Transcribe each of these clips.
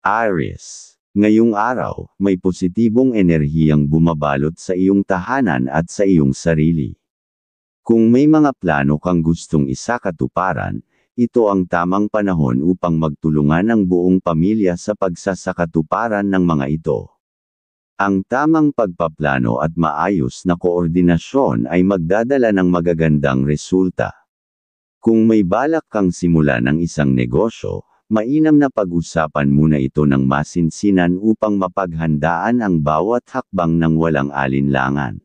Aries. Ngayong araw, may positibong enerhiyang bumabalot sa iyong tahanan at sa iyong sarili. Kung may mga plano kang gustong isakatuparan, ito ang tamang panahon upang magtulungan ang buong pamilya sa pagsasakatuparan ng mga ito. Ang tamang pagpaplano at maayos na koordinasyon ay magdadala ng magagandang resulta. Kung may balak kang simulan ng isang negosyo, mainam na pag-usapan muna ito ng masinsinan upang mapaghandaan ang bawat hakbang ng walang alinlangan.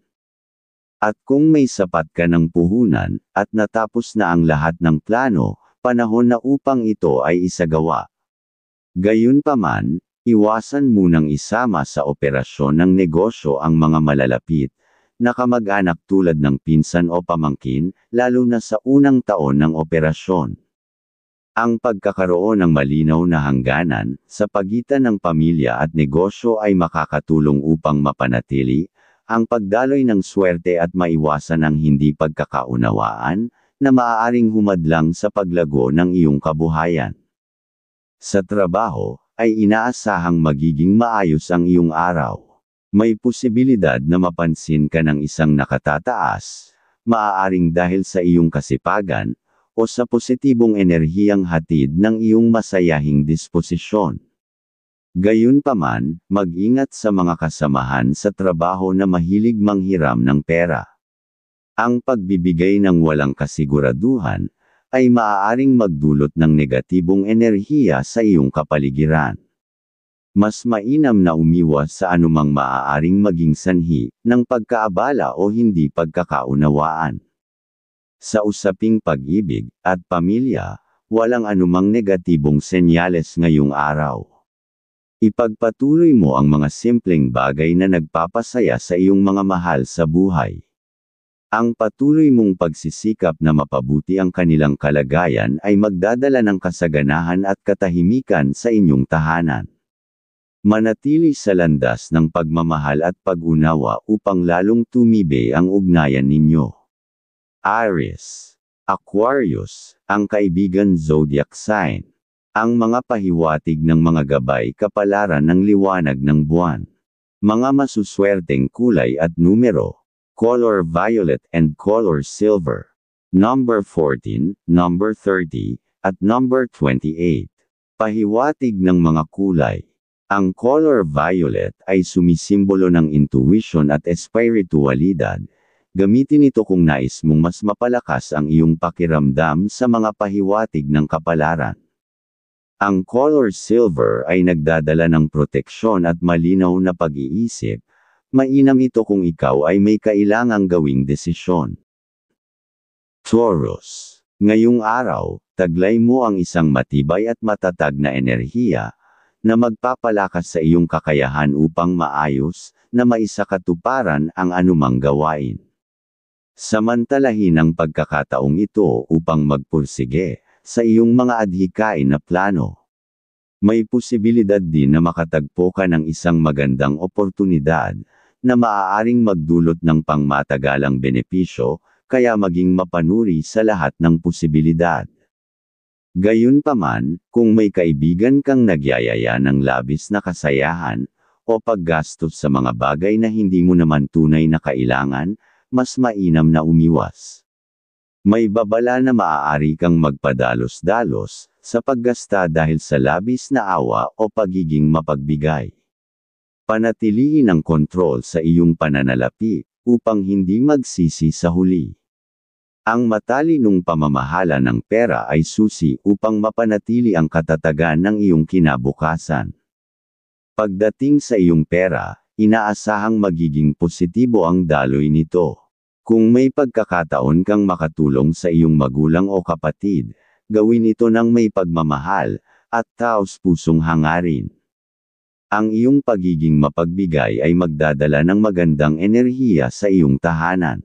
At kung may sapat ka ng puhunan, at natapos na ang lahat ng plano, panahon na upang ito ay isagawa. Gayunpaman, iwasan munang isama sa operasyon ng negosyo ang mga malalapit na kamag-anak tulad ng pinsan o pamangkin, lalo na sa unang taon ng operasyon. Ang pagkakaroon ng malinaw na hangganan sa pagitan ng pamilya at negosyo ay makakatulong upang mapanatili ang pagdaloy ng swerte at maiwasan ang hindi pagkakaunawaan na maaaring humadlang sa paglago ng iyong kabuhayan. Sa trabaho, ay inaasahang magiging maayos ang iyong araw. May posibilidad na mapansin ka ng isang nakatataas, maaaring dahil sa iyong kasipagan, o sa positibong enerhiyang hatid ng iyong masayahing disposisyon. Gayunpaman, mag-ingat sa mga kasamahan sa trabaho na mahilig manghiram ng pera. Ang pagbibigay ng walang kasiguraduhan ay maaaring magdulot ng negatibong enerhiya sa iyong kapaligiran. Mas mainam na umiwas sa anumang maaaring maging sanhi ng pagkaabala o hindi pagkakaunawaan. Sa usaping pag-ibig at pamilya, walang anumang negatibong senyales ngayong araw. Ipagpatuloy mo ang mga simpleng bagay na nagpapasaya sa iyong mga mahal sa buhay. Ang patuloy mong pagsisikap na mapabuti ang kanilang kalagayan ay magdadala ng kasaganahan at katahimikan sa inyong tahanan. Manatili sa landas ng pagmamahal at pag-unawa upang lalong tumibay ang ugnayan ninyo. Aries. Aquarius, ang kaibigan zodiac sign. Ang mga pahiwatig ng mga gabay kapalaran ng liwanag ng buwan. Mga masuswerteng kulay at numero. Color violet and color silver. Number 14, number 30, at number 28. Pahiwatig ng mga kulay. Ang color violet ay sumisimbolo ng intuition at espiritualidad. Gamitin ito kung nais mong mas mapalakas ang iyong pakiramdam sa mga pahiwatig ng kapalaran. Ang color silver ay nagdadala ng proteksyon at malinaw na pag-iisip. Mainam ito kung ikaw ay may kailangang gawing desisyon. Taurus. Ngayong araw, taglay mo ang isang matibay at matatag na enerhiya na magpapalakas sa iyong kakayahan upang maayos na maisakatuparan ang anumang gawain. Samantalahin ang pagkakataong ito upang magpursige sa iyong mga adhikain na plano. May posibilidad din na makatagpo ka ng isang magandang oportunidad na maaaring magdulot ng pangmatagalang benepisyo, kaya maging mapanuri sa lahat ng posibilidad. Gayunpaman, kung may kaibigan kang nagyayaya ng labis na kasayahan o paggastos sa mga bagay na hindi mo naman tunay na kailangan, mas mainam na umiwas. May babala na maaari kang magpadalos-dalos sa paggasta dahil sa labis na awa o pagiging mapagbigay. Panatilihin ang kontrol sa iyong pananalapi upang hindi magsisi sa huli. Ang matalinong pamamahala ng pera ay susi upang mapanatili ang katatagan ng iyong kinabukasan. Pagdating sa iyong pera, inaasahang magiging positibo ang daloy nito. Kung may pagkakataon kang makatulong sa iyong magulang o kapatid, gawin ito ng may pagmamahal at taos-pusong hangarin. Ang iyong pagiging mapagbigay ay magdadala ng magandang enerhiya sa iyong tahanan.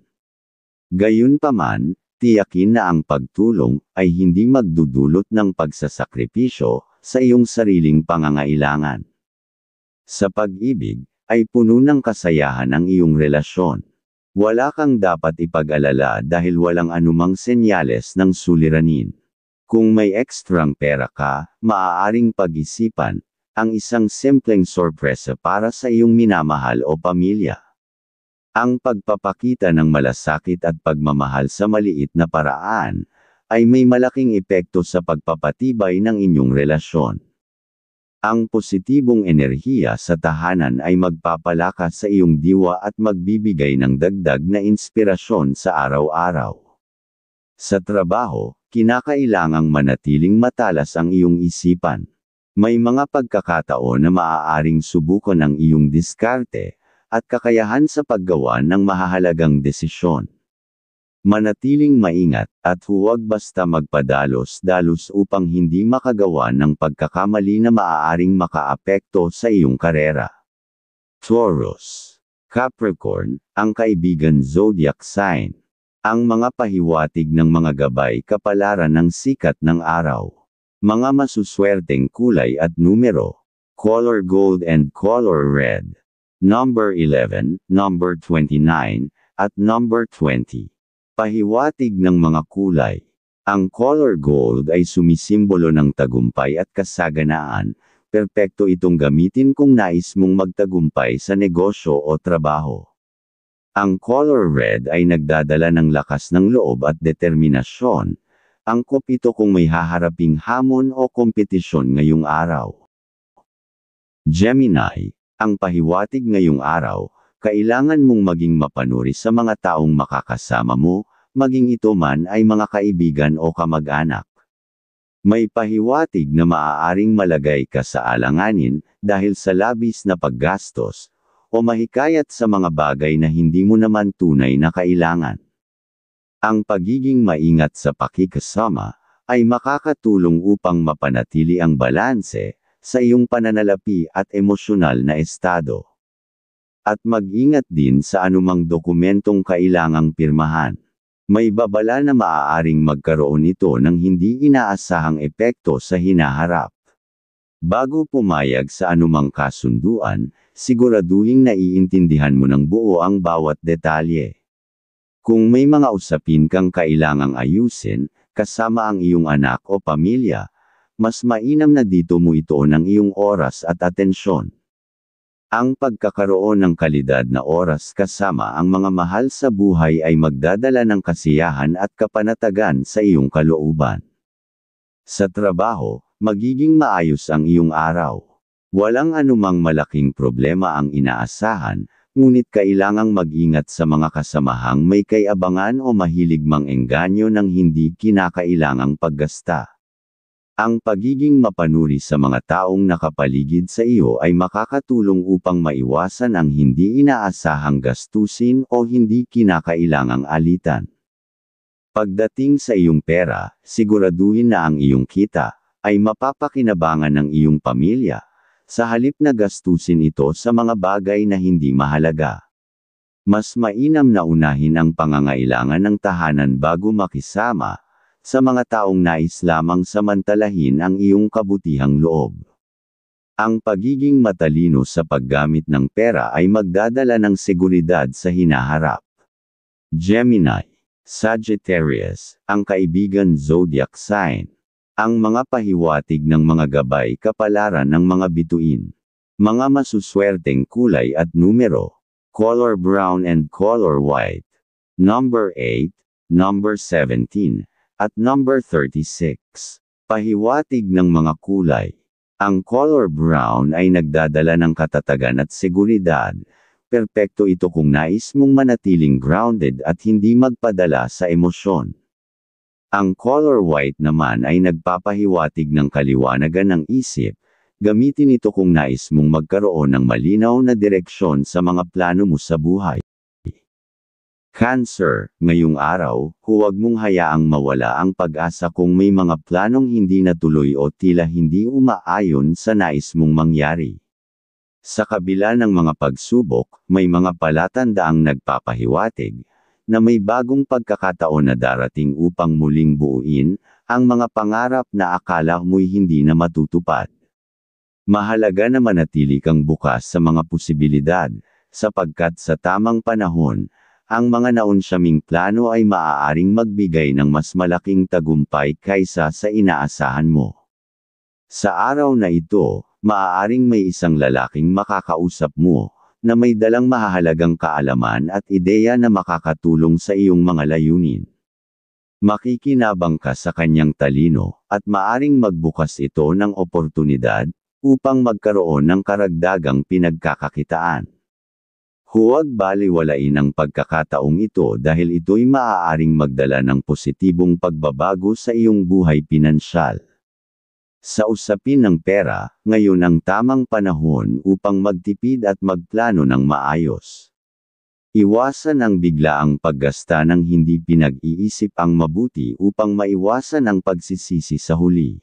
Gayunpaman, tiyakin na ang pagtulong ay hindi magdudulot ng pagsasakripisyo sa iyong sariling pangangailangan. Sa pag-ibig, ay puno ng kasayahan ang iyong relasyon. Wala kang dapat ipag-alala dahil walang anumang senyales ng suliranin. Kung may ekstrang pera ka, maaaring pag-isipan ang isang simpleng sorpresa para sa iyong minamahal o pamilya. Ang pagpapakita ng malasakit at pagmamahal sa maliit na paraan ay may malaking epekto sa pagpapatibay ng inyong relasyon. Ang positibong enerhiya sa tahanan ay magpapalakas sa iyong diwa at magbibigay ng dagdag na inspirasyon sa araw-araw. Sa trabaho, kinakailangang manatiling matalas ang iyong isipan. May mga pagkakataon na maaaring subukan ang iyong diskarte at kakayahan sa paggawa ng mahahalagang desisyon. Manatiling maingat at huwag basta magpadalos-dalos upang hindi makagawa ng pagkakamali na maaaring makaapekto sa iyong karera. Taurus, Capricorn, ang kaibigan zodiac sign. Ang mga pahiwatig ng mga gabay kapalaran ng sikat ng araw. Mga masuswerteng kulay at numero. Color gold and color red. Number 11, number 29, at number 20. Pahiwatig ng mga kulay. Ang color gold ay sumisimbolo ng tagumpay at kasaganaan. Perpekto itong gamitin kung nais mong magtagumpay sa negosyo o trabaho. Ang color red ay nagdadala ng lakas ng loob at determinasyon. Angkop ito kung may haharaping hamon o kompetisyon ngayong araw. Gemini, ang pahiwatig ngayong araw, kailangan mong maging mapanuri sa mga taong makakasama mo, maging ito man ay mga kaibigan o kamag-anak. May pahiwatig na maaaring malagay ka sa alanganin dahil sa labis na paggastos, o mahikayat sa mga bagay na hindi mo naman tunay na kailangan. Ang pagiging maingat sa pakikasama ay makakatulong upang mapanatili ang balanse sa iyong pananalapi at emosyonal na estado. At mag-ingat din sa anumang dokumentong kailangang pirmahan. May babala na maaaring magkaroon ito ng hindi inaasahang epekto sa hinaharap. Bago pumayag sa anumang kasunduan, siguraduhing naiintindihan mo ng buo ang bawat detalye. Kung may mga usapin kang kailangang ayusin, kasama ang iyong anak o pamilya, mas mainam na dito mo ituon ang iyong oras at atensyon. Ang pagkakaroon ng kalidad na oras kasama ang mga mahal sa buhay ay magdadala ng kasiyahan at kapanatagan sa iyong kalooban. Sa trabaho, magiging maayos ang iyong araw. Walang anumang malaking problema ang inaasahan, ngunit kailangang mag-ingat sa mga kasamahang may kay-abangan o mahilig mang-engganyo ng hindi kinakailangang paggasta. Ang pagiging mapanuri sa mga taong nakapaligid sa iyo ay makakatulong upang maiwasan ang hindi inaasahang gastusin o hindi kinakailangang alitan. Pagdating sa iyong pera, siguraduhin na ang iyong kita ay mapapakinabangan ng iyong pamilya, sa halip na gastusin ito sa mga bagay na hindi mahalaga. Mas mainam na unahin ang pangangailangan ng tahanan bago makisama sa mga taong nais lamang samantalahin ang iyong kabutihang loob. Ang pagiging matalino sa paggamit ng pera ay magdadala ng seguridad sa hinaharap. Gemini, Sagittarius, ang kaibigan zodiac sign. Ang mga pahiwatig ng mga gabay kapalaran ng mga bituin. Mga masuswerteng kulay at numero. Color brown and color white. Number 8, number 17. At number 36. Pahiwatig ng mga kulay. Ang color brown ay nagdadala ng katatagan at seguridad. Perpekto ito kung nais mong manatiling grounded at hindi magpadala sa emosyon. Ang color white naman ay nagpapahiwatig ng kaliwanagan ng isip. Gamitin ito kung nais mong magkaroon ng malinaw na direksyon sa mga plano mo sa buhay. Cancer, ngayong araw, huwag mong hayaang mawala ang pag-asa kung may mga planong hindi natuloy o tila hindi umaayon sa nais mong mangyari. Sa kabila ng mga pagsubok, may mga palatandaang nagpapahiwatig na may bagong pagkakataon na darating upang muling buuin ang mga pangarap na akala mo'y hindi na matutupad. Mahalaga na manatili kang bukas sa mga posibilidad, sapagkat sa tamang panahon, ang mga naunsyaming plano ay maaaring magbigay ng mas malaking tagumpay kaysa sa inaasahan mo. Sa araw na ito, maaaring may isang lalaking makakausap mo, na may dalang mahahalagang kaalaman at ideya na makakatulong sa iyong mga layunin. Makikinabang ka sa kanyang talino, at maaring magbukas ito ng oportunidad, upang magkaroon ng karagdagang pinagkakakitaan. Huwag baliwalain ang pagkakataong ito dahil ito'y maaaring magdala ng positibong pagbabago sa iyong buhay pinansyal. Sa usapin ng pera, ngayon ang tamang panahon upang magtipid at magplano ng maayos. Iwasan ang biglaang paggasta ng hindi pinag-iisip ang mabuti upang maiwasan ang pagsisisi sa huli.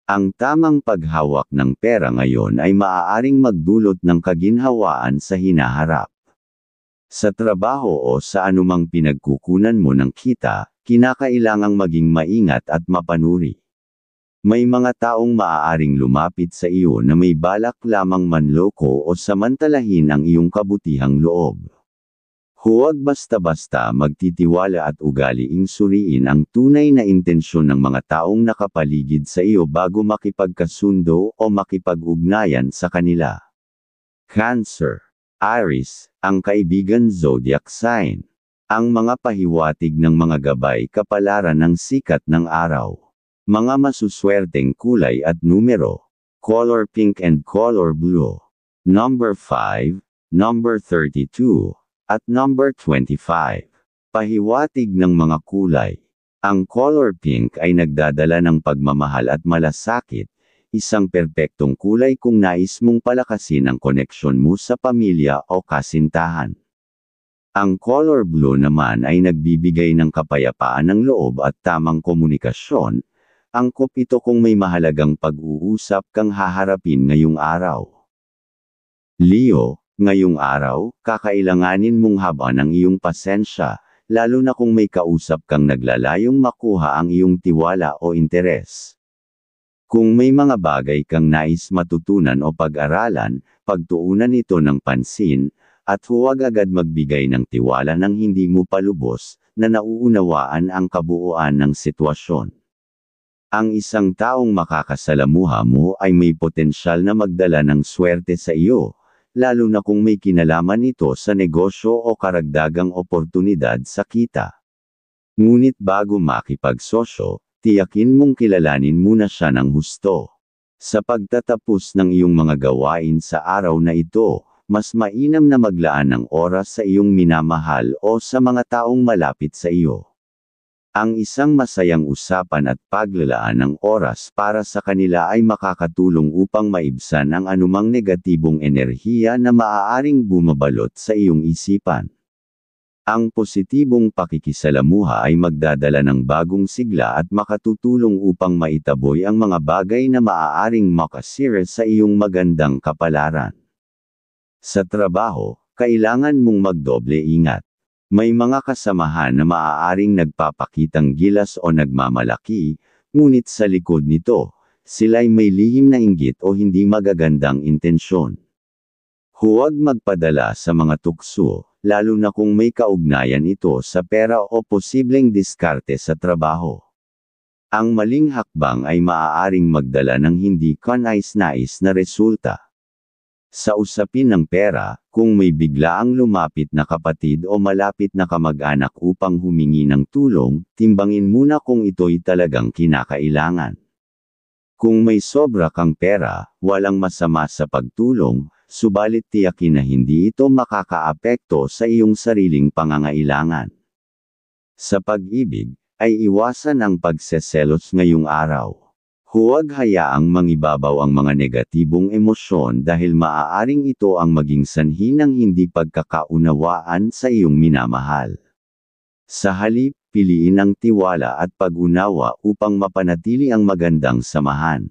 Ang tamang paghawak ng pera ngayon ay maaaring magdulot ng kaginhawaan sa hinaharap. Sa trabaho o sa anumang pinagkukunan mo ng kita, kinakailangang maging maingat at mapanuri. May mga taong maaaring lumapit sa iyo na may balak lamang manloko o samantalahin ang iyong kabutihang loob. Huwag basta-basta magtitiwala at ugaliing suriin ang tunay na intensyon ng mga taong nakapaligid sa iyo bago makipagkasundo o makipag-ugnayan sa kanila. Cancer. Aries, ang kaibigan zodiac sign. Ang mga pahiwatig ng mga gabay kapalaran ng sikat ng araw. Mga masuswerteng kulay at numero. Color pink and color blue. Number 5, number 32, at number 25. Pahiwatig ng mga kulay. Ang color pink ay nagdadala ng pagmamahal at malasakit, isang perpektong kulay kung nais mong palakasin ang koneksyon mo sa pamilya o kasintahan. Ang color blue naman ay nagbibigay ng kapayapaan ng loob at tamang komunikasyon. Angkop ito kung may mahalagang pag-uusap kang haharapin ngayong araw. Leo, ngayong araw, kakailanganin mong haban ang iyong pasensya, lalo na kung may kausap kang naglalayong makuha ang iyong tiwala o interes. Kung may mga bagay kang nais matutunan o pag-aralan, pagtuunan ito ng pansin, at huwag agad magbigay ng tiwala nang hindi mo palubos, na nauunawaan ang kabuuan ng sitwasyon. Ang isang taong makakasalamuha mo ay may potensyal na magdala ng swerte sa iyo, lalo na kung may kinalaman ito sa negosyo o karagdagang oportunidad sa kita. Ngunit bago makipagsosyo, tiyakin mong kilalanin muna siya ng husto. Sa pagtatapos ng iyong mga gawain sa araw na ito, mas mainam na maglaan ng oras sa iyong minamahal o sa mga taong malapit sa iyo. Ang isang masayang usapan at paglalaan ng oras para sa kanila ay makakatulong upang maibsan ang anumang negatibong enerhiya na maaaring bumabalot sa iyong isipan. Ang positibong pakikisalamuha ay magdadala ng bagong sigla at makatutulong upang maitaboy ang mga bagay na maaaring makasira sa iyong magandang kapalaran. Sa trabaho, kailangan mong magdoble ingat. May mga kasamahan na maaaring nagpapakitang gilas o nagmamalaki, ngunit sa likod nito, sila'y may lihim na inggit o hindi magagandang intensyon. Huwag magpadala sa mga tukso, lalo na kung may kaugnayan ito sa pera o posibleng diskarte sa trabaho. Ang maling hakbang ay maaaring magdala ng hindi kanais-nais na resulta. Sa usapin ng pera, kung may biglaang lumapit na kapatid o malapit na kamag-anak upang humingi ng tulong, timbangin muna kung ito'y talagang kinakailangan. Kung may sobra kang pera, walang masama sa pagtulong, subalit tiyakin na hindi ito makakaapekto sa iyong sariling pangangailangan. Sa pag-ibig, ay iwasan ang pagseselos ngayong araw. Huwag hayaang mangibabaw ang mga negatibong emosyon dahil maaaring ito ang maging sanhi ng hindi pagkakaunawaan sa iyong minamahal. Sa halip, piliin ang tiwala at pag-unawa upang mapanatili ang magandang samahan.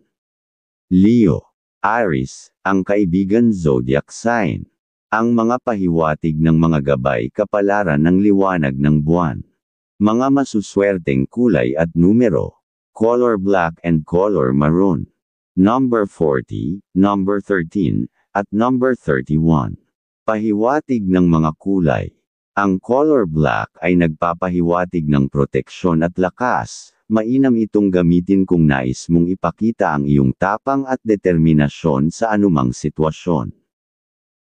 Leo, Aries, ang kaibigan zodiac sign. Ang mga pahiwatig ng mga gabay kapalaran ng liwanag ng buwan. Mga masuswerteng kulay at numero. Color black and color maroon. Number 40, number 13, at number 31. Pahiwatig ng mga kulay. Ang color black ay nagpapahiwatig ng proteksyon at lakas, mainam itong gamitin kung nais mong ipakita ang iyong tapang at determinasyon sa anumang sitwasyon.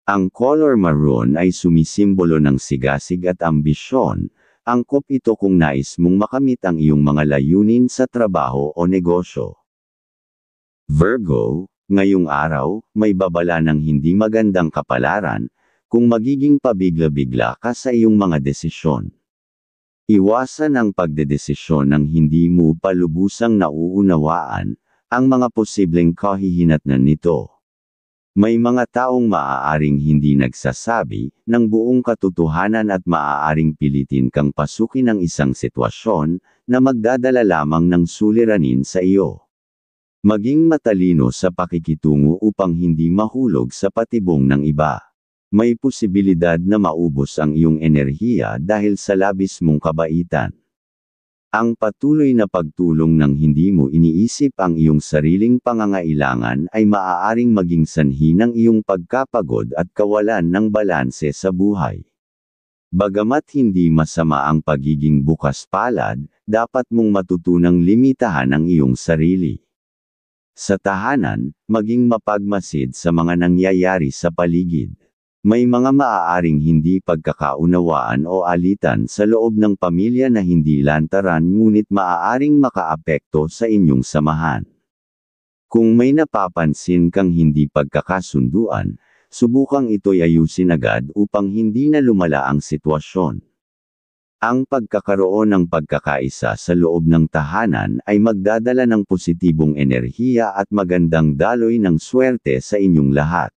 Ang color maroon ay sumisimbolo ng sigasig at ambisyon, angkop ito kung nais mong makamit ang iyong mga layunin sa trabaho o negosyo. Virgo, ngayong araw, may babala ng hindi magandang kapalaran, kung magiging pabigla-bigla ka sa iyong mga desisyon. Iwasan ang pagdedesisyon ng hindi mo pa lubusang nauunawaan, ang mga posibleng kahihinatnan nito. May mga taong maaaring hindi nagsasabi ng buong katotohanan at maaaring pilitin kang pasukin ang isang sitwasyon na magdadala lamang ng suliranin sa iyo. Maging matalino sa pakikitungo upang hindi mahulog sa patibong ng iba. May posibilidad na maubos ang iyong enerhiya dahil sa labis mong kabaitan. Ang patuloy na pagtulong ng hindi mo iniisip ang iyong sariling pangangailangan ay maaaring maging sanhi ng iyong pagkapagod at kawalan ng balanse sa buhay. Bagamat hindi masama ang pagiging bukas palad, dapat mong matutunang limitahan ang iyong sarili. Sa tahanan, maging mapagmasid sa mga nangyayari sa paligid. May mga maaaring hindi pagkakaunawaan o alitan sa loob ng pamilya na hindi lantaran ngunit maaaring makaapekto sa inyong samahan. Kung may napapansin kang hindi pagkakasunduan, subukang ito'y ayusin agad upang hindi na lumala ang sitwasyon. Ang pagkakaroon ng pagkakaisa sa loob ng tahanan ay magdadala ng positibong enerhiya at magandang daloy ng swerte sa inyong lahat.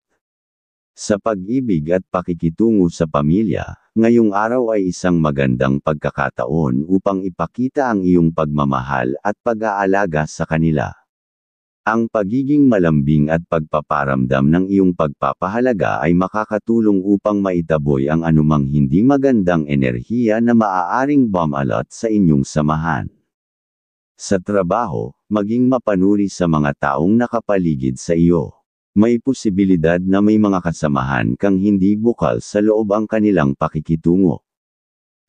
Sa pag-ibig at pakikitungo sa pamilya, ngayong araw ay isang magandang pagkakataon upang ipakita ang iyong pagmamahal at pag-aalaga sa kanila. Ang pagiging malambing at pagpaparamdam ng iyong pagpapahalaga ay makakatulong upang maitaboy ang anumang hindi magandang enerhiya na maaaring bumalot sa inyong samahan. Sa trabaho, maging mapanuri sa mga taong nakapaligid sa iyo. May posibilidad na may mga kasamahan kang hindi bukal sa loob ang kanilang pakikitungo.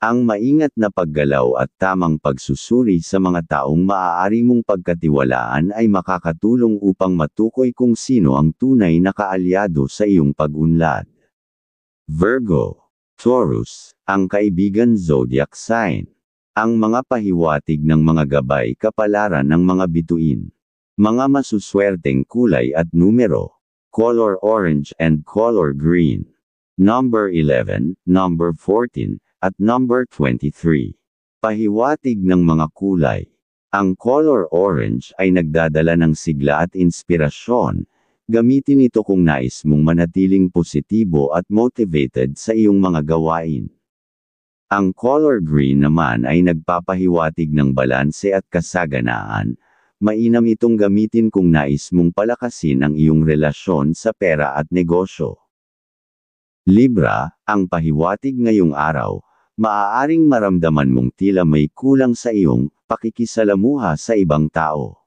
Ang maingat na paggalaw at tamang pagsusuri sa mga taong maaari mong pagkatiwalaan ay makakatulong upang matukoy kung sino ang tunay na kaalyado sa iyong pag-unlad. Virgo, Taurus, ang kaibigan zodiac sign. Ang mga pahiwatig ng mga gabay kapalaran ng mga bituin. Mga masuswerteng kulay at numero. Color orange and color green. Number 11, number 14, at number 23. Pahiwatig ng mga kulay. Ang color orange ay nagdadala ng sigla at inspirasyon. Gamitin ito kung nais mong manatiling positibo at motivated sa iyong mga gawain. Ang color green naman ay nagpapahiwatig ng balanse at kasaganaan. Mainam itong gamitin kung nais mong palakasin ang iyong relasyon sa pera at negosyo. Libra, ang pahiwatig ngayong araw, maaaring maramdaman mong tila may kulang sa iyong pakikisalamuha sa ibang tao.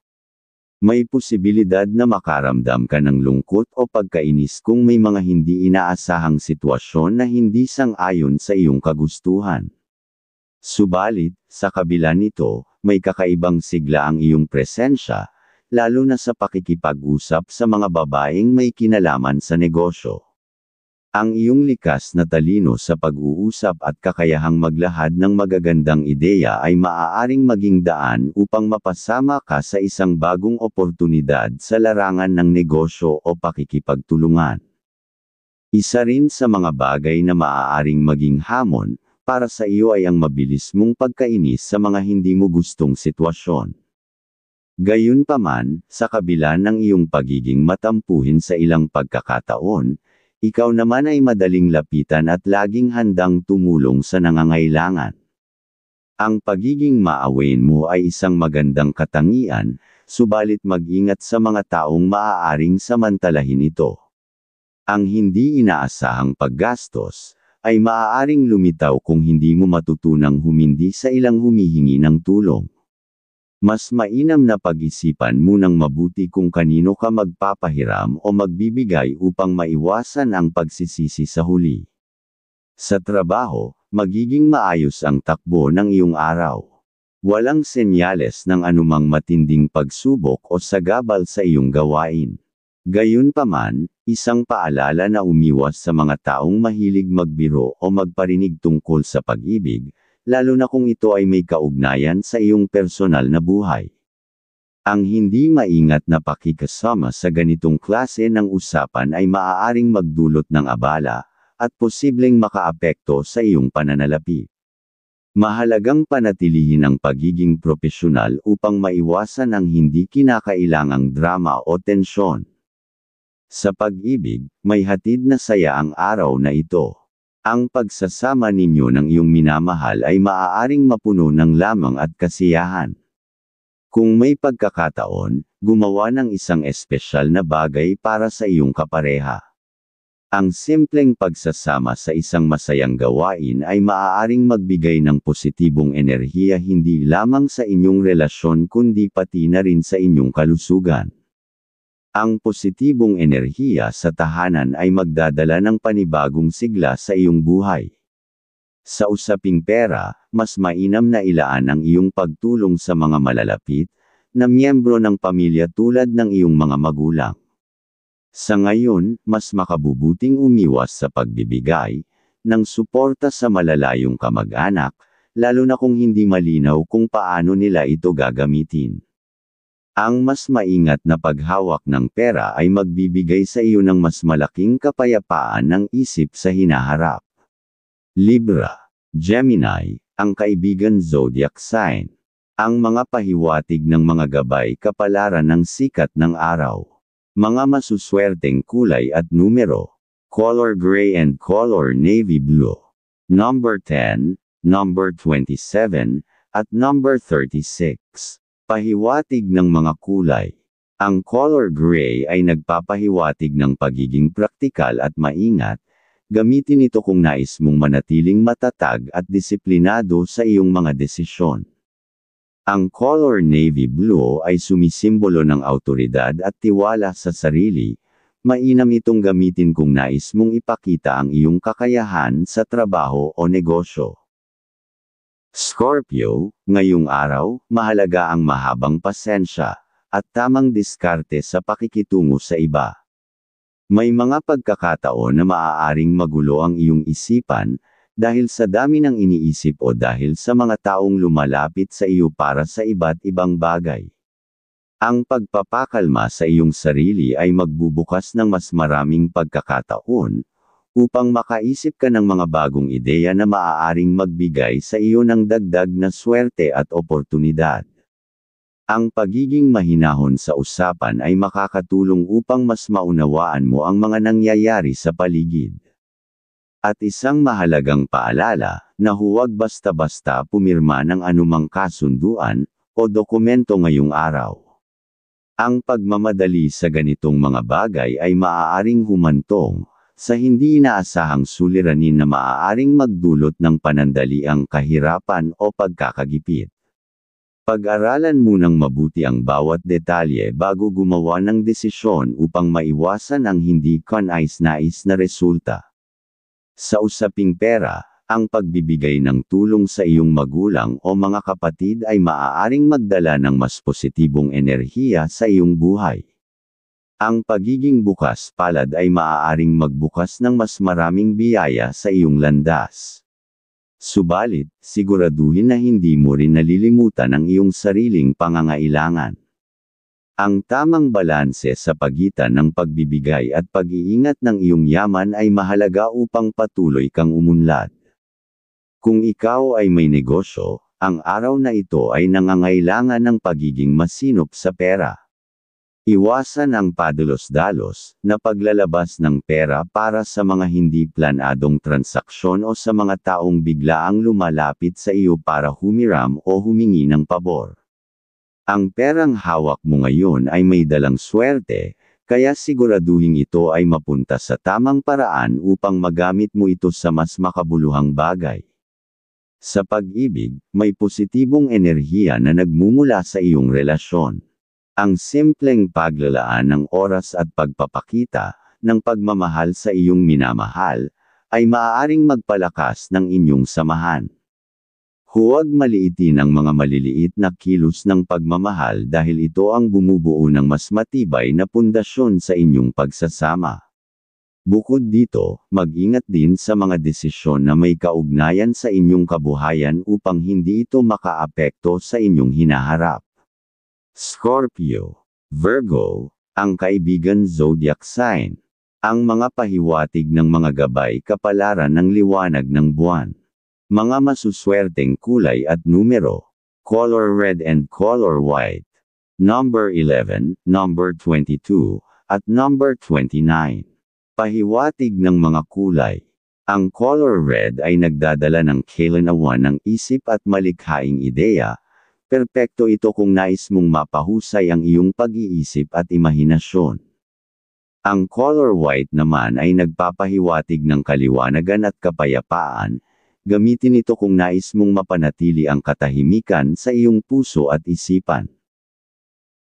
May posibilidad na makaramdam ka ng lungkot o pagkainis kung may mga hindi inaasahang sitwasyon na hindi sang-ayon sa iyong kagustuhan. Subalit, sa kabila nito, may kakaibang sigla ang iyong presensya, lalo na sa pakikipag-usap sa mga babaeng may kinalaman sa negosyo. Ang iyong likas na talino sa pag-uusap at kakayahang maglahad ng magagandang ideya ay maaaring maging daan upang mapasama ka sa isang bagong oportunidad sa larangan ng negosyo o pakikipagtulungan. Isa rin sa mga bagay na maaaring maging hamon para sa iyo ay ang mabilis mong pagkainis sa mga hindi mo gustong sitwasyon. Gayunpaman, sa kabila ng iyong pagiging matampuhin sa ilang pagkakataon, ikaw naman ay madaling lapitan at laging handang tumulong sa nangangailangan. Ang pagiging maawain mo ay isang magandang katangian, subalit mag-ingat sa mga taong maaaring samantalahin ito. Ang hindi inaasahang paggastos ay maaaring lumitaw kung hindi mo matutunang humindi sa ilang humihingi ng tulong. Mas mainam na pag-isipan mo ng mabuti kung kanino ka magpapahiram o magbibigay upang maiwasan ang pagsisisi sa huli. Sa trabaho, magiging maayos ang takbo ng iyong araw. Walang senyales ng anumang matinding pagsubok o sagabal sa iyong gawain. Gayunpaman, isang paalala na umiwas sa mga taong mahilig magbiro o magparinig tungkol sa pag-ibig, lalo na kung ito ay may kaugnayan sa iyong personal na buhay. Ang hindi maingat na pakikasama sa ganitong klase ng usapan ay maaaring magdulot ng abala, at posibleng makaapekto sa iyong pananalapi. Mahalagang panatilihin ang pagiging propesyonal upang maiwasan ang hindi kinakailangang drama o tensyon. Sa pag-ibig, may hatid na saya ang araw na ito. Ang pagsasama ninyo ng iyong minamahal ay maaaring mapuno ng lamang at kasiyahan. Kung may pagkakataon, gumawa ng isang espesyal na bagay para sa iyong kapareha. Ang simpleng pagsasama sa isang masayang gawain ay maaaring magbigay ng positibong enerhiya hindi lamang sa inyong relasyon kundi pati na rin sa inyong kalusugan. Ang positibong enerhiya sa tahanan ay magdadala ng panibagong sigla sa iyong buhay. Sa usaping pera, mas mainam na ilaan ang iyong pagtulong sa mga malalapit na miyembro ng pamilya tulad ng iyong mga magulang. Sa ngayon, mas makabubuting umiwas sa pagbibigay ng suporta sa malalayong kamag-anak, lalo na kung hindi malinaw kung paano nila ito gagamitin. Ang mas maingat na paghawak ng pera ay magbibigay sa iyo ng mas malaking kapayapaan ng isip sa hinaharap. Libra, Gemini, ang kaibigan zodiac sign. Ang mga pahiwatig ng mga gabay kapalaran ng sikat ng araw. Mga masuswerteng kulay at numero. Color gray and color navy blue. Number 10, number 27, at number 36. Pahiwatig ng mga kulay. Ang color gray ay nagpapahiwatig ng pagiging praktikal at maingat. Gamitin ito kung nais mong manatiling matatag at disiplinado sa iyong mga desisyon. Ang color navy blue ay sumisimbolo ng awtoridad at tiwala sa sarili. Mainam itong gamitin kung nais mong ipakita ang iyong kakayahan sa trabaho o negosyo. Scorpio, ngayong araw, mahalaga ang mahabang pasensya at tamang diskarte sa pakikitungo sa iba. May mga pagkakataon na maaaring magulo ang iyong isipan, dahil sa dami ng iniisip o dahil sa mga taong lumalapit sa iyo para sa iba't ibang bagay. Ang pagpapakalma sa iyong sarili ay magbubukas ng mas maraming pagkakataon, upang makaisip ka ng mga bagong ideya na maaaring magbigay sa iyo ng dagdag na swerte at oportunidad. Ang pagiging mahinahon sa usapan ay makakatulong upang mas maunawaan mo ang mga nangyayari sa paligid. At isang mahalagang paalala, na huwag basta-basta pumirma ng anumang kasunduan o dokumento ngayong araw. Ang pagmamadali sa ganitong mga bagay ay maaaring humantong sa hindi inaasahang suliranin na maaaring magdulot ng panandaliang kahirapan o pagkakagipit. Pag-aralan munang mabuti ang bawat detalye bago gumawa ng desisyon upang maiwasan ang hindi kanais-nais na resulta. Sa usaping pera, ang pagbibigay ng tulong sa iyong magulang o mga kapatid ay maaaring magdala ng mas positibong enerhiya sa iyong buhay. Ang pagiging bukas palad ay maaaring magbukas ng mas maraming biyaya sa iyong landas. Subalit, siguraduhin na hindi mo rin nalilimutan ang iyong sariling pangangailangan. Ang tamang balanse sa pagitan ng pagbibigay at pag-iingat ng iyong yaman ay mahalaga upang patuloy kang umunlad. Kung ikaw ay may negosyo, ang araw na ito ay nangangailangan ng pagiging masinop sa pera. Iwasan ang padalos-dalos na paglalabas ng pera para sa mga hindi planadong transaksyon o sa mga taong biglaang lumalapit sa iyo para humiram o humingi ng pabor. Ang perang hawak mo ngayon ay may dalang swerte, kaya siguraduhin ito ay mapunta sa tamang paraan upang magamit mo ito sa mas makabuluhang bagay. Sa pag-ibig, may positibong enerhiya na nagmumula sa iyong relasyon. Ang simpleng paglalaan ng oras at pagpapakita ng pagmamahal sa iyong minamahal ay maaaring magpalakas ng inyong samahan. Huwag maliitin ang mga maliliit na kilos ng pagmamahal dahil ito ang bumubuo ng mas matibay na pundasyon sa inyong pagsasama. Bukod dito, mag-ingat din sa mga desisyon na may kaugnayan sa inyong kabuhayan upang hindi ito makaapekto sa inyong hinaharap. Scorpio, Virgo, ang kaibigan zodiac sign. Ang mga pahiwatig ng mga gabay kapalaran ng liwanag ng buwan. Mga masuswerteng kulay at numero. Color red and color white. Number 11, number 22, at number 29. Pahiwatig ng mga kulay. Ang color red ay nagdadala ng kailanawan ng isip at malikhaing ideya. Perpekto ito kung nais mong mapahusay ang iyong pag-iisip at imahinasyon. Ang color white naman ay nagpapahiwatig ng kaliwanagan at kapayapaan. Gamitin ito kung nais mong mapanatili ang katahimikan sa iyong puso at isipan.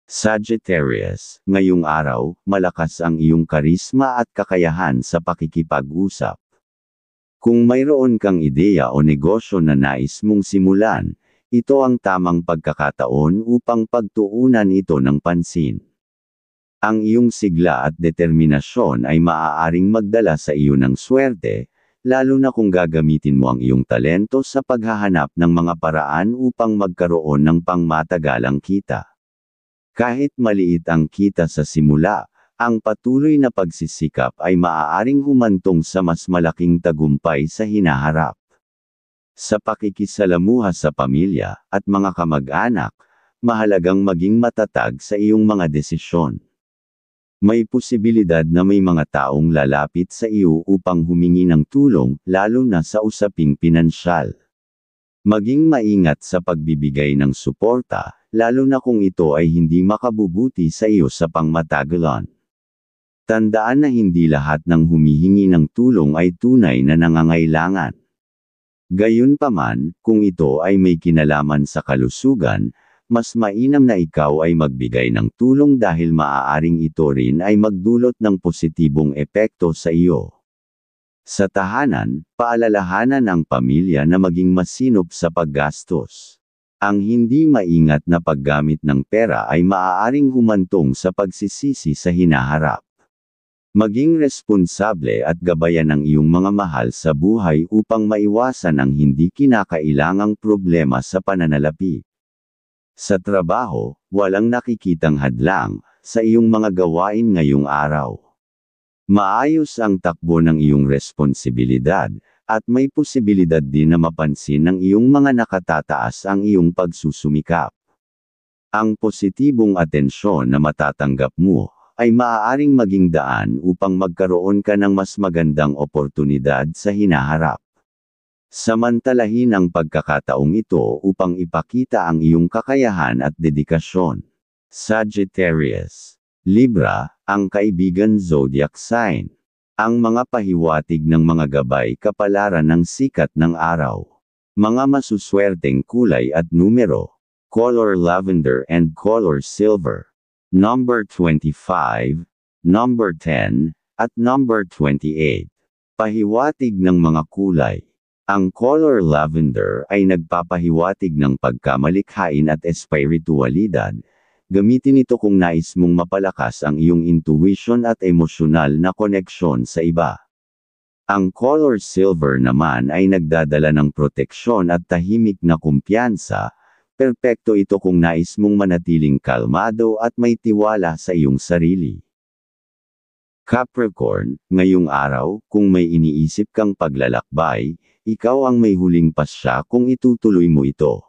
Sagittarius, ngayong araw, malakas ang iyong karisma at kakayahan sa pakikipag-usap. Kung mayroon kang ideya o negosyo na nais mong simulan, ito ang tamang pagkakataon upang pagtuunan ito ng pansin. Ang iyong sigla at determinasyon ay maaaring magdala sa iyo ng swerte, lalo na kung gagamitin mo ang iyong talento sa paghahanap ng mga paraan upang magkaroon ng pangmatagalang kita. Kahit maliit ang kita sa simula, ang patuloy na pagsisikap ay maaaring humantong sa mas malaking tagumpay sa hinaharap. Sa pakikisalamuha sa pamilya at mga kamag-anak, mahalagang maging matatag sa iyong mga desisyon. May posibilidad na may mga taong lalapit sa iyo upang humingi ng tulong, lalo na sa usaping pinansyal. Maging maingat sa pagbibigay ng suporta, lalo na kung ito ay hindi makabubuti sa iyo sa pangmatagalan. Tandaan na hindi lahat ng humihingi ng tulong ay tunay na nangangailangan. Gayunpaman, kung ito ay may kinalaman sa kalusugan, mas mainam na ikaw ay magbigay ng tulong dahil maaaring ito rin ay magdulot ng positibong epekto sa iyo. Sa tahanan, paalalahanan ang pamilya na maging masinop sa paggastos. Ang hindi maingat na paggamit ng pera ay maaaring humantong sa pagsisisi sa hinaharap. Maging responsable at gabayan ang iyong mga mahal sa buhay upang maiwasan ang hindi kinakailangang problema sa pananalapi. Sa trabaho, walang nakikitang hadlang sa iyong mga gawain ngayong araw. Maayos ang takbo ng iyong responsibilidad, at may posibilidad din na mapansin ng iyong mga nakatataas ang iyong pagsusumikap. Ang positibong atensyon na matatanggap mo, ay maaaring maging daan upang magkaroon ka ng mas magandang oportunidad sa hinaharap. Samantalahin ang pagkakataong ito upang ipakita ang iyong kakayahan at dedikasyon. Sagittarius, Libra, ang kaibigan zodiac sign. Ang mga pahiwatig ng mga gabay kapalaran ng sikat ng araw. Mga masuswerteng kulay at numero. Color lavender and color silver. Number 25, number 10, at number 28. Pahiwatig ng mga kulay. Ang color lavender ay nagpapahiwatig ng pagkamalikhain at espiritualidad. Gamitin ito kung nais mong mapalakas ang iyong intuition at emosyonal na koneksyon sa iba. Ang color silver naman ay nagdadala ng proteksyon at tahimik na kumpiyansa. Perpekto ito kung nais mong manatiling kalmado at may tiwala sa iyong sarili. Capricorn, ngayong araw, kung may iniisip kang paglalakbay, ikaw ang may huling pasya kung itutuloy mo ito.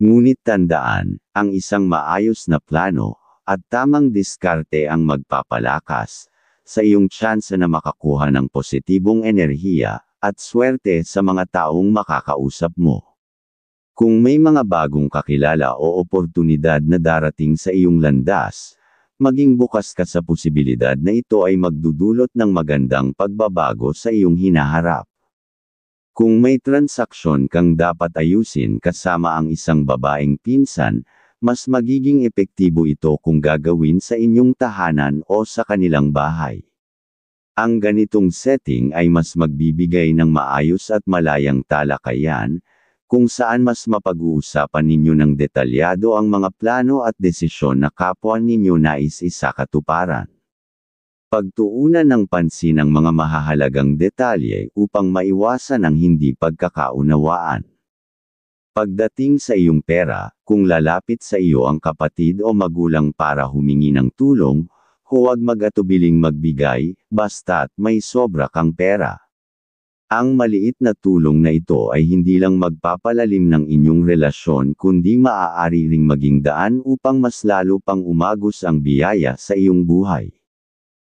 Ngunit tandaan, ang isang maayos na plano, at tamang diskarte ang magpapalakas, sa iyong tsansa na makakuha ng positibong enerhiya, at swerte sa mga taong makakausap mo. Kung may mga bagong kakilala o oportunidad na darating sa iyong landas, maging bukas ka sa posibilidad na ito ay magdudulot ng magandang pagbabago sa iyong hinaharap. Kung may transaksyon kang dapat ayusin kasama ang isang babaeng pinsan, mas magiging epektibo ito kung gagawin sa inyong tahanan o sa kanilang bahay. Ang ganitong setting ay mas magbibigay ng maayos at malayang talakayan, kung saan mas mapag-uusapan ninyo ng detalyado ang mga plano at desisyon na kapwa ninyo nais isakatuparan. Pagtuunan ng pansin ang mga mahahalagang detalye upang maiwasan ang hindi pagkakaunawaan. Pagdating sa iyong pera, kung lalapit sa iyo ang kapatid o magulang para humingi ng tulong, huwag mag-atubiling magbigay, basta't may sobra kang pera. Ang maliit na tulong na ito ay hindi lang magpapalalim ng inyong relasyon kundi maaari ring maging daan upang mas lalo pang umagos ang biyaya sa iyong buhay.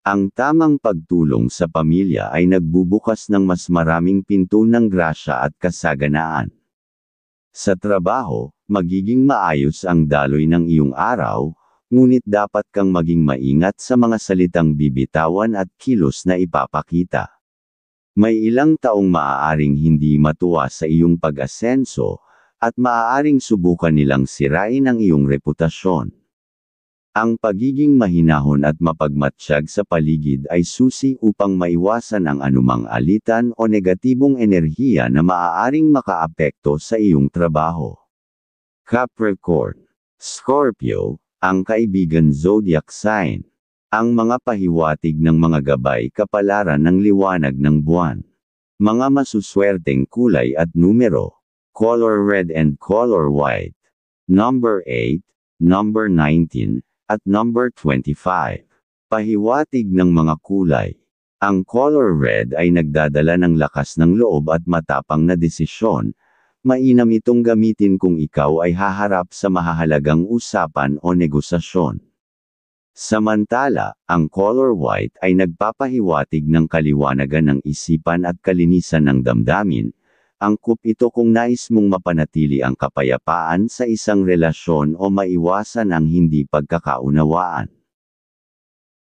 Ang tamang pagtulong sa pamilya ay nagbubukas ng mas maraming pinto ng grasya at kasaganaan. Sa trabaho, magiging maayos ang daloy ng iyong araw, ngunit dapat kang maging maingat sa mga salitang bibitawan at kilos na ipapakita. May ilang taong maaaring hindi matuwa sa iyong pag-asenso, at maaaring subukan nilang sirain ang iyong reputasyon. Ang pagiging mahinahon at mapagmatsyag sa paligid ay susi upang maiwasan ang anumang alitan o negatibong enerhiya na maaaring makaapekto sa iyong trabaho. Capricorn, Scorpio, ang kaibigan zodiac sign. Ang mga pahiwatig ng mga gabay kapalaran ng liwanag ng buwan. Mga masuswerteng kulay at numero. Color red and color white. Number 8, number 19, at number 25. Pahiwatig ng mga kulay. Ang color red ay nagdadala ng lakas ng loob at matapang na desisyon. Mainam itong gamitin kung ikaw ay haharap sa mahahalagang usapan o negosasyon. Samantala, ang color white ay nagpapahiwatig ng kaliwanagan ng isipan at kalinisan ng damdamin. Angkop ito kung nais mong mapanatili ang kapayapaan sa isang relasyon o maiwasan ang hindi pagkakaunawaan.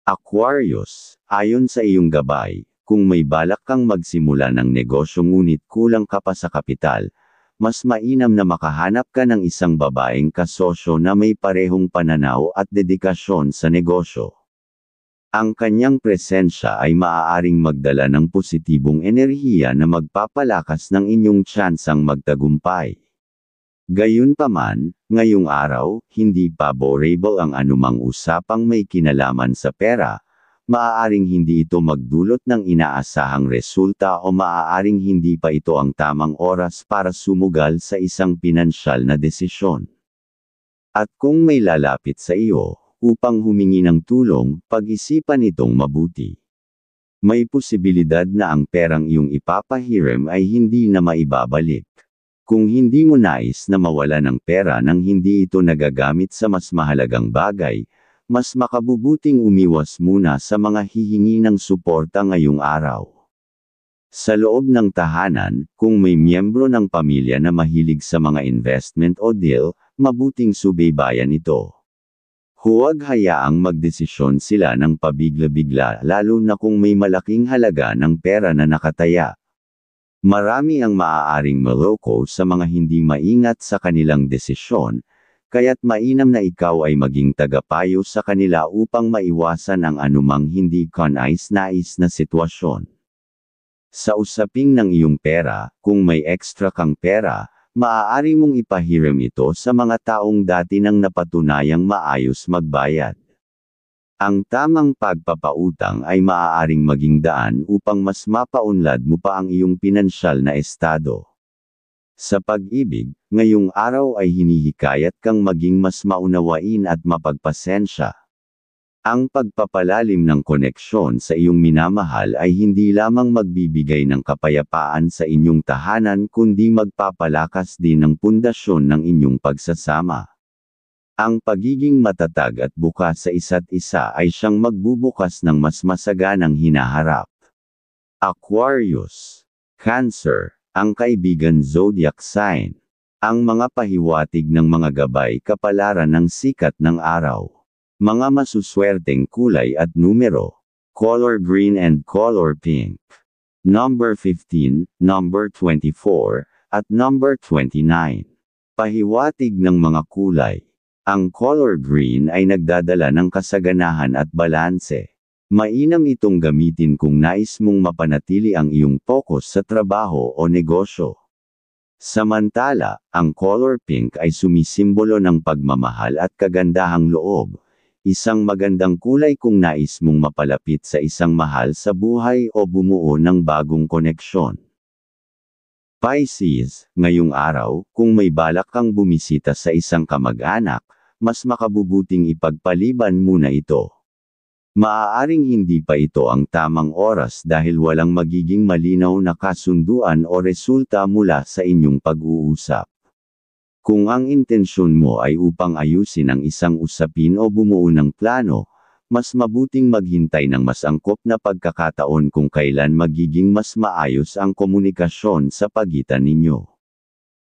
Aquarius, ayon sa iyong gabay, kung may balak kang magsimula ng negosyo ngunit kulang ka pa sa kapital, mas mainam na makahanap ka ng isang babaeng kasosyo na may parehong pananaw at dedikasyon sa negosyo. Ang kanyang presensya ay maaaring magdala ng positibong enerhiya na magpapalakas ng inyong tsansang magtagumpay. Gayunpaman, ngayong araw, hindi favorable ang anumang usapang may kinalaman sa pera. Maaaring hindi ito magdulot ng inaasahang resulta o maaaring hindi pa ito ang tamang oras para sumugal sa isang pinansyal na desisyon. At kung may lalapit sa iyo, upang humingi ng tulong, pag-isipan itong mabuti. May posibilidad na ang perang iyong ipapahiram ay hindi na maibabalik. Kung hindi mo nais na mawala ng pera nang hindi ito nagagamit sa mas mahalagang bagay, mas makabubuting umiwas muna sa mga hihingi ng suporta ngayong araw. Sa loob ng tahanan, kung may miyembro ng pamilya na mahilig sa mga investment o deal, mabuting subaybayan ito. Huwag hayaang magdesisyon sila ng pabigla-bigla lalo na kung may malaking halaga ng pera na nakataya. Marami ang maaaring maloko sa mga hindi maingat sa kanilang desisyon, kaya't mainam na ikaw ay maging tagapayo sa kanila upang maiwasan ang anumang hindi kanais-nais na sitwasyon. Sa usaping ng iyong pera, kung may extra kang pera, maaari mong ipahiram ito sa mga taong dati nang napatunayang maayos magbayad. Ang tamang pagpapautang ay maaaring maging daan upang mas mapaunlad mo pa ang iyong pinansyal na estado. Sa pag-ibig, ngayong araw ay hinihikayat kang maging mas maunawain at mapagpasensya. Ang pagpapalalim ng koneksyon sa iyong minamahal ay hindi lamang magbibigay ng kapayapaan sa inyong tahanan kundi magpapalakas din ng pundasyon ng inyong pagsasama. Ang pagiging matatag at bukas sa isa't isa ay siyang magbubukas ng mas masaganang hinaharap. Aquarius, Cancer, ang kaibigan zodiac sign. Ang mga pahiwatig ng mga gabay kapalaran ng sikat ng araw. Mga masuswerteng kulay at numero. Color green and color pink. Number 15, number 24, at number 29. Pahiwatig ng mga kulay. Ang color green ay nagdadala ng kasaganahan at balanse. Mainam itong gamitin kung nais mong mapanatili ang iyong focus sa trabaho o negosyo. Samantala, ang color pink ay sumisimbolo ng pagmamahal at kagandahang loob. Isang magandang kulay kung nais mong mapalapit sa isang mahal sa buhay o bumuo ng bagong koneksyon. Pisces, ngayong araw, kung may balak kang bumisita sa isang kamag-anak, mas makabubuting ipagpaliban muna ito. Maaaring hindi pa ito ang tamang oras dahil walang magiging malinaw na kasunduan o resulta mula sa inyong pag-uusap. Kung ang intensyon mo ay upang ayusin ang isang usapin o bumuo ng plano, mas mabuting maghintay ng mas angkop na pagkakataon kung kailan magiging mas maayos ang komunikasyon sa pagitan ninyo.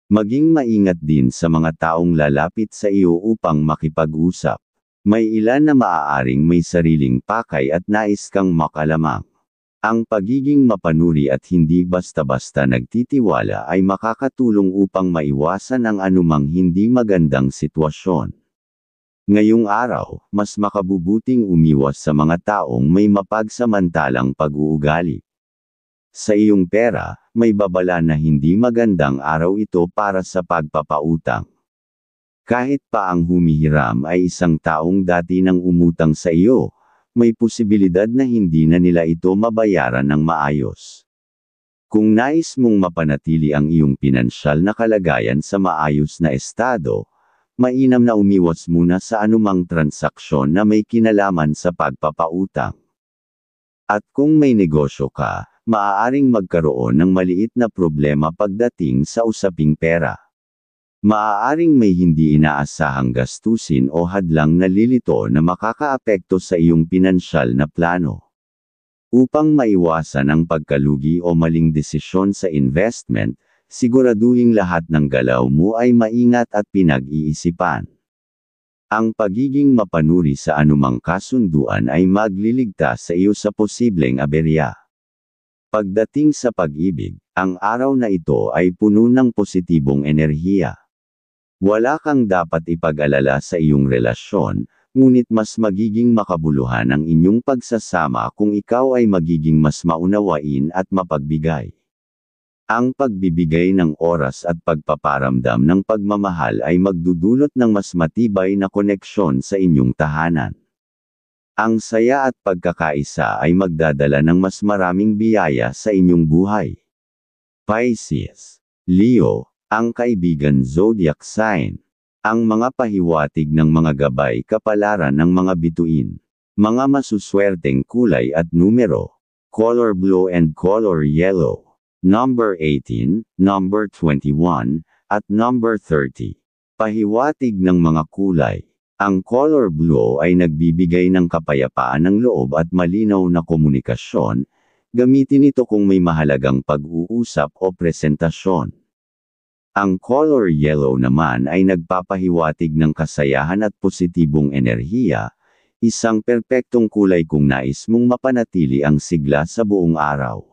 Maging maingat din sa mga taong lalapit sa iyo upang makipag-usap. May ilan na maaaring may sariling pakay at nais kang makalamang. Ang pagiging mapanuri at hindi basta-basta nagtitiwala ay makakatulong upang maiwasan ang anumang hindi magandang sitwasyon. Ngayong araw, mas makabubuting umiwas sa mga taong may mapagsamantalang pag-uugali. Sa iyong pera, may babala na hindi magandang araw ito para sa pagpapautang. Kahit pa ang humihiram ay isang taong dati nang umutang sa iyo, may posibilidad na hindi na nila ito mabayaran ng maayos. Kung nais mong mapanatili ang iyong pinansyal na kalagayan sa maayos na estado, mainam na umiwas muna sa anumang transaksyon na may kinalaman sa pagpapautang. At kung may negosyo ka, maaaring magkaroon ng maliit na problema pagdating sa usaping pera. Maaaring may hindi inaasahang gastusin o hadlang na lilito na makakaapekto sa iyong pinansyal na plano. Upang maiwasan ang pagkalugi o maling desisyon sa investment, siguraduhing lahat ng galaw mo ay maingat at pinag-iisipan. Ang pagiging mapanuri sa anumang kasunduan ay magliligtas sa iyo sa posibleng aberya. Pagdating sa pag-ibig, ang araw na ito ay puno ng positibong enerhiya. Wala kang dapat ipag-alala sa iyong relasyon, ngunit mas magiging makabuluhan ang inyong pagsasama kung ikaw ay magiging mas maunawain at mapagbigay. Ang pagbibigay ng oras at pagpaparamdam ng pagmamahal ay magdudulot ng mas matibay na koneksyon sa inyong tahanan. Ang saya at pagkakaisa ay magdadala ng mas maraming biyaya sa inyong buhay. Pisces, Leo, ang kaibigan zodiac sign. Ang mga pahiwatig ng mga gabay kapalaran ng mga bituin. Mga masuswerteng kulay at numero. Color blue and color yellow. Number 18, number 21, at number 30. Pahiwatig ng mga kulay. Ang color blue ay nagbibigay ng kapayapaan ng loob at malinaw na komunikasyon. Gamitin ito kung may mahalagang pag-uusap o presentasyon. Ang color yellow naman ay nagpapahiwatig ng kasayahan at positibong enerhiya, isang perpektong kulay kung nais mong mapanatili ang sigla sa buong araw.